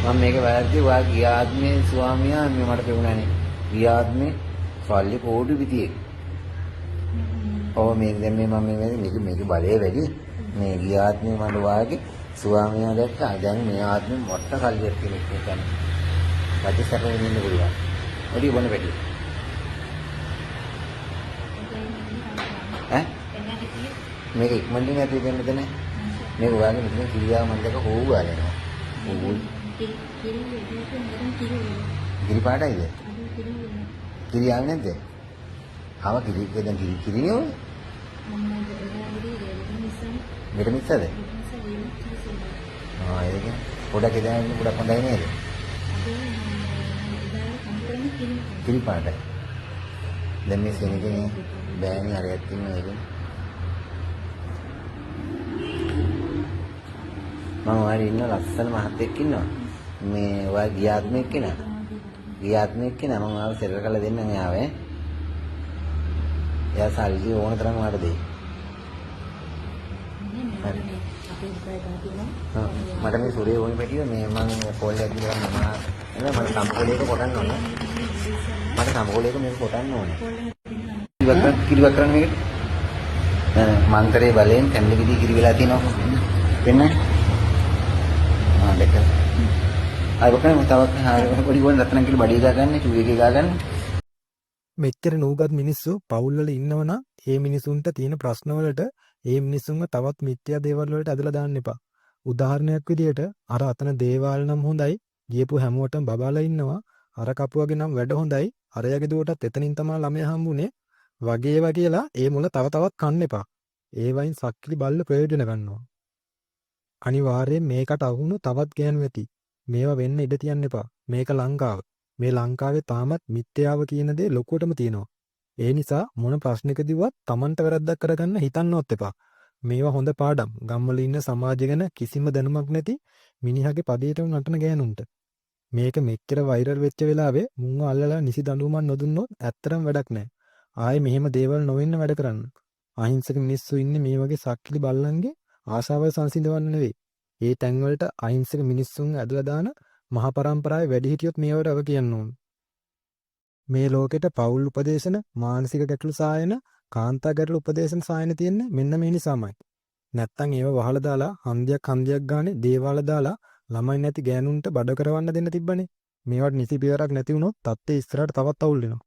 මම මේක වැරද්දේ ඔයා ගිය ආත්මේ ස්වාමියා මේ මට පෙවුණානේ. ගිය ආත්මේ සල්ලි කෝටි පිටියේ. ඔව් මේ දැන් මේ මම මේක බලය වැඩි. මේ ගිය ආත්මේ මට වාගේ ස්වාමියා දැක්කා. දැන් මේ ආත්මේ මොට්ට සල්ලියක් කෙනෙක් කියන්නේ. රජසැප වෙන්න පුළුවන්. ඔඩි බොන පැටි. ඈ? මේක ඉක්මනින් නැති වෙන්නද නැහැ. මේක ඔයාගේ මෙතන කිරියාව මන් දැක හොව්වා යනවා. ඕයි. කිරි පාටයිද? කිරියාව නැද්ද? ආව කිරි දැන් කිරිනේ ඔය. මෙතන මිස්සද? ඒක පොඩක් ඉඳන් පොඩක් හොඳයි නේද? කිරි පාටයි. දැන් මේ සෙනගේ බෑනේ හරියට තියෙනවා ඒක. මම වාරි ඉන්න ලස්සන මහත්තයෙක් ඉන්නවා. මේ ඔයා ගියාත්මෙක් කෙනා. ගියාත්මෙක් කෙනා මම ආව සෙල්ල කරලා දෙන්නම් එයාව. එයා සල්ලි ඕන තරම් වාට දෙයි. හරි. මට මේ සූර්ය වුණේ පැටිය මේ මම කෝල් එකක් දීලා මම මට සම්පූර්ණයක කොටන්න ඕනේ. මට සම්පූර්ණයක මේක කොටන්න ඕනේ. කිරිවක් කරන්න මේකට. මන්තරේ බලෙන් කැන්ඩි විදි කිරි වෙලා තියෙනවා. වෙන්නේ? දෙක. අය බකනේ තව පොඩි ගොන් රත්නම් කියලා බඩේ ගාගන්නේ චූ එකේ ගාගන්නේ. මෙච්චර නූගත් මිනිස්සු පවුල් වල ඉන්නවනම් ඒ මිනිසුන්ට තියෙන ප්‍රශ්න වලට ඒ මිනිසුන්ව තවත් මිත්‍යා දේවල් වලට ඇදලා දාන්න එපා. උදාහරණයක් විදියට අර අතන දේවාල නම් හොඳයි ගියපු හැමෝටම බබාලා ඉන්නවා අර කපුවගේ නම් වැඩ හොඳයි අරයාගේ දුවටත් එතනින් තමයි ළමයා හම්බුනේ වගේ කියලා ඒ මුල තව තවත් කන්න එපා. ඒ වයින් සක්කිලි බල්ල ප්‍රයෝජන ගන්නවා. අනිවාර්යයෙන් මේකට අහුණු තවත් ගෑනු ඇති. මේවා වෙන්න ඉඩ තියන්න එපා. මේක ලංකාව. මේ ලංකාවේ තාමත් මිත්‍යාව කියන දේ ලොකුවටම තියෙනවා. ඒ නිසා මොන ප්‍රශ්නකදීවත් Tamanට වැරද්දක් කරගන්න හිතන්නවත් එපා. මේවා හොඳ පාඩම්. ගම්වල ඉන්න සමාජය ගැන කිසිම දැනුමක් නැති මිනිහාගේ පදේටම නටන ගෑනුන්ට. මේක මෙච්චර වෛරල් වෙච්ච වෙලාවේ මුන්ව අල්ලලා නිසි දඬුවමක් නොදුන්නොත් ඇත්තටම වැඩක් නැහැ. ආයේ මෙහෙම දේවල් නොවෙන්න වැඩ කරන්න. අහිංසක මිනිස්සු ඉන්නේ මේ වගේ සක්කිලි බල්ලන්ගේ ආශාවල් සංසිඳවන්න නෙවෙයි. ඒ තැන් වලට අහිංසක මිනිස්සුන් ඇදලා දාන මහා පරම්පරාවේ වැඩිහිටියොත් මේවට අව කියන්න ඕන. මේ ලෝකෙට පෞල් උපදේශන, මානසික ගැටලු සායන, කාන්තා ගැටලු උපදේශන සායන තියෙන්නේ මෙන්න මේ නිසාමයි. නැත්තම් ඒව වහලා දාලා හන්දියක් ගානේ දේවාල දාලා ළමයි නැති ගෑනුන්ට බඩ කරවන්න දෙන්න තිබ්බනේ. මේවට නිසි පියවරක් නැති වුණොත් තත්ත්වය ඉස්සරහට තවත් අවුල් වෙනවා.